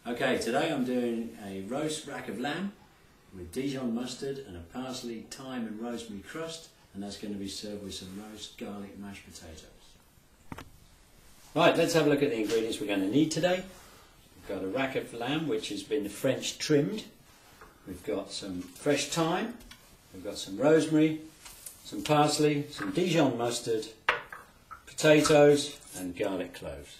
Okay, today I'm doing a roast rack of lamb with Dijon mustard and a parsley, thyme and rosemary crust, and that's going to be served with some roast garlic mashed potatoes. Right, let's have a look at the ingredients we're going to need today. We've got a rack of lamb which has been French trimmed. We've got some fresh thyme, we've got some rosemary, some parsley, some Dijon mustard, potatoes and garlic cloves.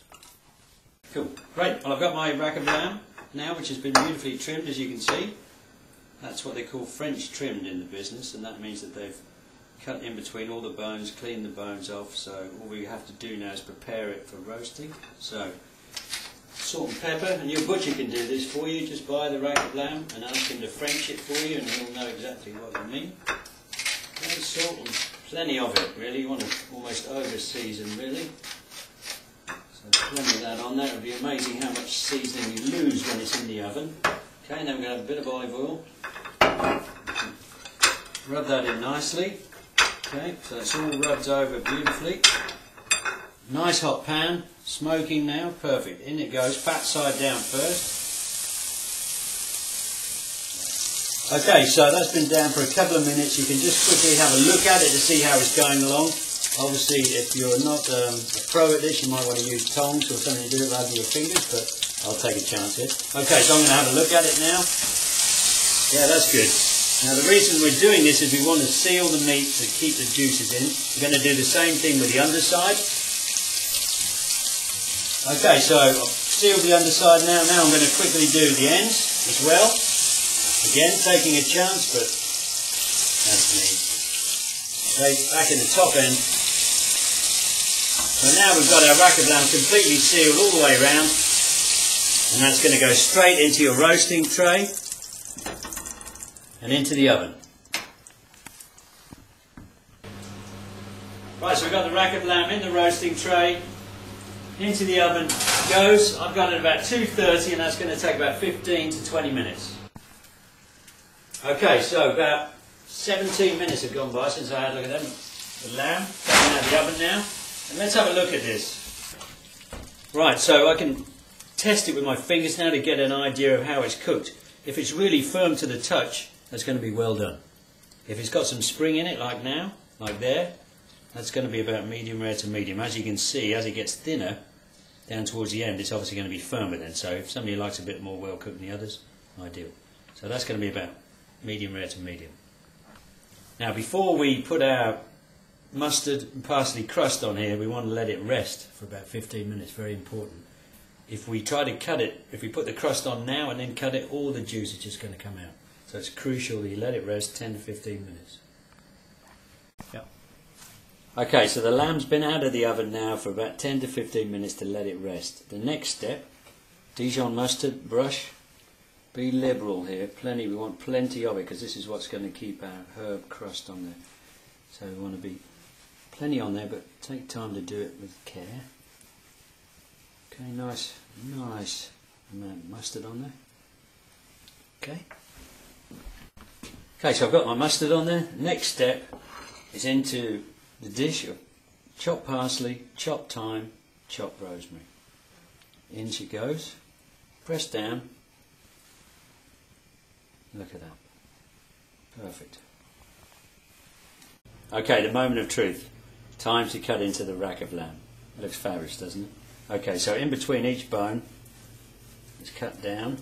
Cool, great. Well, I've got my rack of lamb now, which has been beautifully trimmed, as you can see. That's what they call French trimmed in the business, and that means that they've cut in between all the bones, cleaned the bones off, so all we have to do now is prepare it for roasting. So, salt and pepper, and your butcher can do this for you. Just buy the rack of lamb and ask him to French it for you, and he'll know exactly what you mean. Okay, salt and plenty of it, really. You want to almost over-season, really. So plenty of that on there. It would be amazing how much seasoning you lose when it's in the oven. Okay, and then we're going to have a bit of olive oil. Rub that in nicely. Okay, so that's all rubbed over beautifully. Nice hot pan, smoking now, perfect. In it goes, fat side down first. Okay, so that's been down for a couple of minutes. You can just quickly have a look at it to see how it's going along. Obviously, if you're not a pro at this, you might want to use tongs or something to do it rather than your fingers, but I'll take a chance here. Okay, so I'm going to have a look at it now. Yeah, that's good. Now, the reason we're doing this is we want to seal the meat to keep the juices in. We're going to do the same thing with the underside. Okay, so I've sealed the underside now. Now I'm going to quickly do the ends as well. Again, taking a chance, but that's me. Okay, back in the top end. So now we've got our rack of lamb completely sealed all the way around, and that's going to go straight into your roasting tray and into the oven. Right, so we've got the rack of lamb in the roasting tray, into the oven it goes. I've got it about 230, and that's going to take about 15 to 20 minutes. Okay, so about 17 minutes have gone by since I had a look at them. The lamb coming out of the oven now. And let's have a look at this. Right, so I can test it with my fingers now to get an idea of how it's cooked. If it's really firm to the touch, that's going to be well done. If it's got some spring in it, like now, like there, that's going to be about medium rare to medium. As you can see, as it gets thinner, down towards the end, it's obviously going to be firmer then. So if somebody likes a bit more well cooked than the others, ideal. So that's going to be about medium rare to medium. Now, before we put our mustard and parsley crust on here, we want to let it rest for about 15 minutes, very important. If we try to cut it, if we put the crust on now and then cut it, all the juice is just going to come out. So it's crucial that you let it rest 10 to 15 minutes. Yep. Okay, so the lamb's been out of the oven now for about 10 to 15 minutes to let it rest. The next step, Dijon mustard, brush. Be liberal here, plenty, we want plenty of it because this is what's going to keep our herb crust on there. So we want to be plenty on there, but take time to do it with care. Okay, nice amount of mustard on there. Okay. Okay, so I've got my mustard on there. Next step is into the dish of chopped parsley, chopped thyme, chopped rosemary. In she goes. Press down. Look at that. Perfect. Okay, the moment of truth. Time to cut into the rack of lamb. It looks fabulous, doesn't it? Okay, so in between each bone, it's cut down.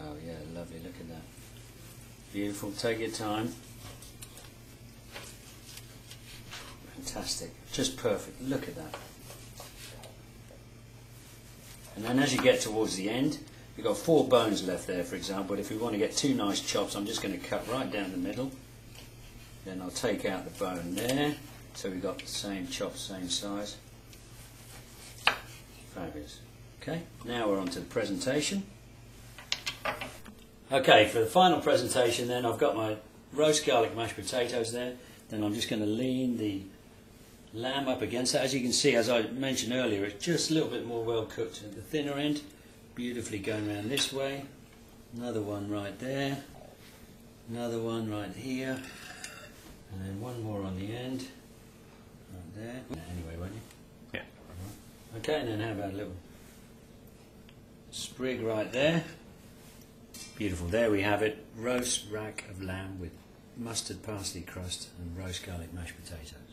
Oh yeah, lovely, look at that. Beautiful, take your time. Fantastic, just perfect, look at that. And then as you get towards the end, you've got 4 bones left there, for example. But if we want to get 2 nice chops, I'm just going to cut right down the middle. Then I'll take out the bone there. So we've got the same chops, same size. Fabulous. Okay, now we're on to the presentation. Okay, for the final presentation then, I've got my roast garlic mashed potatoes there. Then I'm just going to lean the lamb up against that. As you can see, as I mentioned earlier, it's just a little bit more well cooked at the thinner end. Beautifully going around this way. Another one right there. Another one right here. And then one more on the end. Right there. Anyway, won't you? Yeah. Okay, and then how about a little sprig right there. Beautiful. There we have it. Roast rack of lamb with mustard parsley crust and roast garlic mashed potatoes.